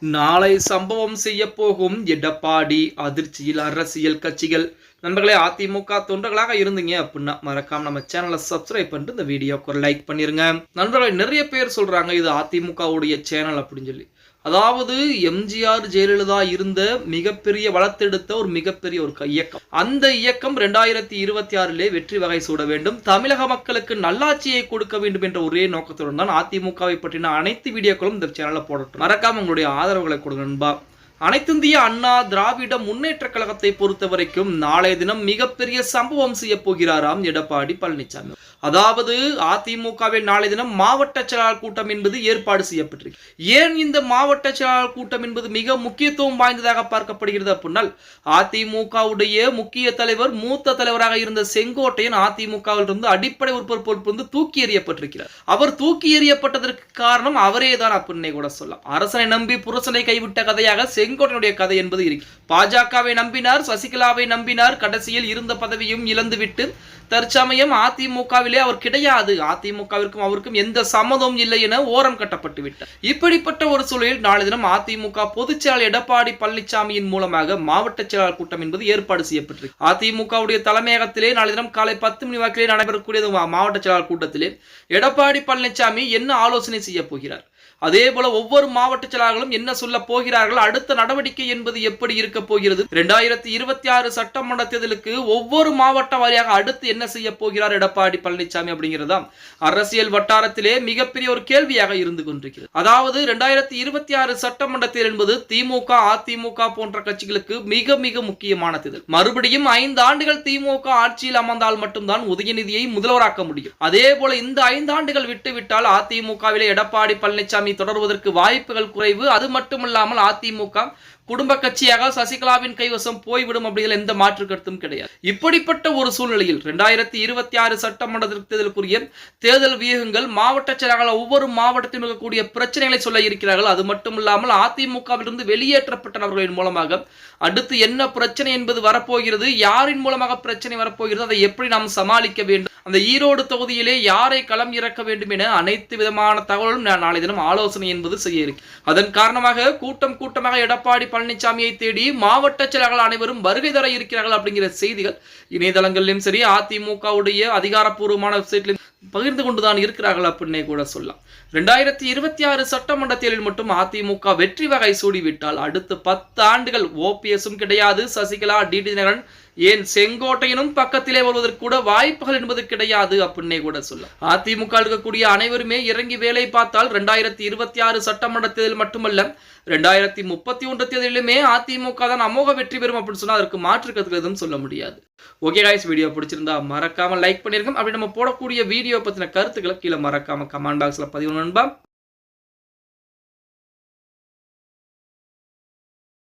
நாளை சம்பவம் செய்ய போகும் எடப்பாடி அதிர்ச்சியில் அரசியல் கட்சிகள். நண்பர்களே, அதிமுக தொண்டர்களாக இருந்தீங்க அப்படின்னா மறக்காம நம்ம சேனலை சப்ஸ்கிரைப் பண்ணிட்டு இந்த வீடியோக்கு ஒரு லைக் பண்ணிருங்க. நண்பர்களே, நிறைய பேர் சொல்றாங்க இது அதிமுகவுடைய சேனல் அப்படின்னு சொல்லி. அதாவது எம்ஜிஆர் ஜெயலலிதா இருந்த மிகப்பெரிய வளர்த்தெடுத்த ஒரு மிகப்பெரிய ஒரு இயக்கம். அந்த இயக்கம் 2026 வெற்றி வகை சூட வேண்டும், தமிழக மக்களுக்கு நல்லாட்சியை கொடுக்க வேண்டும் என்ற ஒரே நோக்கத்துடன் தான் அதிமுகவை பற்றின அனைத்து வீடியோக்களும் இந்த சேனல்ல போடட்டும். மறக்காம உங்களுடைய ஆதரவுகளை கொடுங்க நண்பா. அனைத்திந்திய அண்ணா திராவிட முன்னேற்ற கழகத்தை பொறுத்த வரைக்கும் நாளைய தினம் மிகப்பெரிய சம்பவம் செய்ய போகிறாராம் எடப்பாடி பழனிசாமி. அதாவது அதிமுகவில் நாளை தினம் மாவட்ட செயலாளர் கூட்டம் என்பது ஏற்பாடு செய்யப்பட்டிருக்கு. ஏன் இந்த மாவட்ட செயலாளர் கூட்டம் என்பது மிக முக்கியத்துவம் வாய்ந்ததாக பார்க்கப்படுகிறது அப்படின்னால், அதிமுகவுடைய முக்கிய தலைவர் மூத்த தலைவராக இருந்த செங்கோட்டையன் அதிமுகவில் இருந்து அடிப்படை உறுப்பினர் பொறுப்பு தூக்கி எறியப்பட்டிருக்கிறார். அவர் தூக்கி எறியப்பட்டதற்கு காரணம் அவரே தான் அப்படின்னு கூட சொல்லலாம். அரசனை நம்பி புரசனை கைவிட்ட கதையாக செங்கோட்டையனுடைய கதை என்பது இருக்கு. பாஜகவை நம்பினார், சசிகலாவை நம்பினார், கடைசியில் இருந்த பதவியும் இழந்துவிட்டு தற்சமயம் அதிமுகவிலே அவர் கிடையாது, அதிமுகவிற்கும் அவருக்கும் எந்த சம்மதமும் இல்லை என ஓரம் கட்டப்பட்டு விட்டார். இப்படிப்பட்ட ஒரு சூழலில் நாளை தினம் அதிமுக பொதுச் செயலாளர் எடப்பாடி பழனிசாமியின் மூலமாக மாவட்ட செயலாளர் கூட்டம் என்பது ஏற்பாடு செய்யப்பட்டிருக்கு. அதிமுகவுடைய தலைமையகத்திலே நாளை தினம் காலை 10 மணி வாக்கிலே நடைபெறக்கூடிய மாவட்ட செயலாளர் கூட்டத்திலே எடப்பாடி பழனிசாமி என்ன ஆலோசனை செய்ய போகிறார், அதே போல ஒவ்வொரு மாவட்ட செயலாளர்களும் என்ன சொல்ல போகிறார்கள், அடுத்த நடவடிக்கை என்பது எப்படி இருக்க போகிறது, 2026 சட்டமன்ற தேர்தலுக்கு ஒவ்வொரு மாவட்ட வாரியாக அடுத்து என்ன செய்ய போகிறார் எடப்பாடி பழனிசாமி அப்படிங்கிறதா அரசியல் வட்டாரத்திலே மிகப்பெரிய ஒரு கேள்வியாக இருந்து கொண்டிருக்கிறது. அதாவது 2026 சட்டமன்ற தேர்தல் என்பது திமுக அதிமுக போன்ற கட்சிகளுக்கு மிக மிக முக்கியமான தேர்தல். மறுபடியும் 5 ஆண்டுகள் திமுக ஆட்சியில் அமர்ந்தால் மட்டும்தான் உதயநிதியை முதல்வராக்க முடியும். அதே போல இந்த 5 ஆண்டுகள் விட்டுவிட்டால் அதிமுகவிலே எடப்பாடி பழனிசாமி தொடர்வதற்கு வாய்ப்புகள் குறைவு. அது மட்டுமல்லாமல் அதிமுக குடும்ப கட்சியாக சசிகலாவின் கைவசம் போய்விடும் அப்படிங்கிற எந்த மாற்று கருத்தும் கிடையாது. இப்படிப்பட்ட ஒரு சூழ்நிலையில் 2026 சட்டமன்ற தேர்தலுக்குரிய தேர்தல் வியூகங்கள் மாவட்ட செயலாளர்கள் ஒவ்வொரு மாவட்டத்திலும் இருக்கக்கூடிய பிரச்சனைகளை சொல்ல இருக்கிறார்கள். அது மட்டுமில்லாமல் அதிமுகவிலிருந்து வெளியேற்றப்பட்ட நபர்களின் மூலமாக அடுத்து என்ன பிரச்சனை என்பது வரப்போகிறது, யாரின் மூலமாக பிரச்சனை வரப்போகிறது, அதை எப்படி நாம் சமாளிக்க வேண்டும், அந்த ஈரோடு தொகுதியிலே யாரை களம் இறக்க வேண்டும் என அனைத்து விதமான தகவலும் நாளை தினம் ஆலோசனை என்பது செய்ய இருக்கு. அதன் காரணமாக கூட்டமாக எடப்பாடி பழனிசாமியை தேடி மாவட்ட செயலாளர்கள் அனைவரும் வருகை தர இருக்கிறார்கள் அப்படிங்கிற செய்திகள் இணையதளங்களிலும் சரி அதிமுகவுடைய அதிகாரப்பூர்வமான வெப்சைட்லையும் பகிர்ந்து கொண்டுதான் இருக்கிறார்கள் அப்படின்னே கூட சொல்லலாம். 2026 சட்டமன்ற தேர்தலில் மட்டும் அதிமுக வெற்றி வகை சூடிவிட்டால் அடுத்து 10 ஆண்டுகள் ஓபிஎஸும் கிடையாது, சசிகலா டிடி தினகரன் ஏன் செங்கோட்டையனும் பக்கத்திலே வருவதற்கு கூட வாய்ப்புகள் என்பது கிடையாது அப்படின்னே கூட சொல்லலாம். அதிமுக இருக்கக்கூடிய அனைவருமே இறங்கி வேலை பார்த்தால் 2026 சட்டமன்ற தேர்தல் மட்டுமல்ல 2031 தேர்தலிலுமே அதிமுக தான் அமோக வெற்றி பெறும் அப்படின்னு சொன்னா அதற்கு மாற்று கருத்து எதுவும் சொல்ல முடியாது. ஓகே गाइस, வீடியோ பிடிச்சிருந்தா மறக்காம லைக் பண்ணிருங்க. அப்படி நம்ம போடக்கூடிய வீடியோ பத்தின கருத்துக்களை கீழே மறக்காம கமெண்ட் பாக்ஸ்ல பதிவு நண்பா.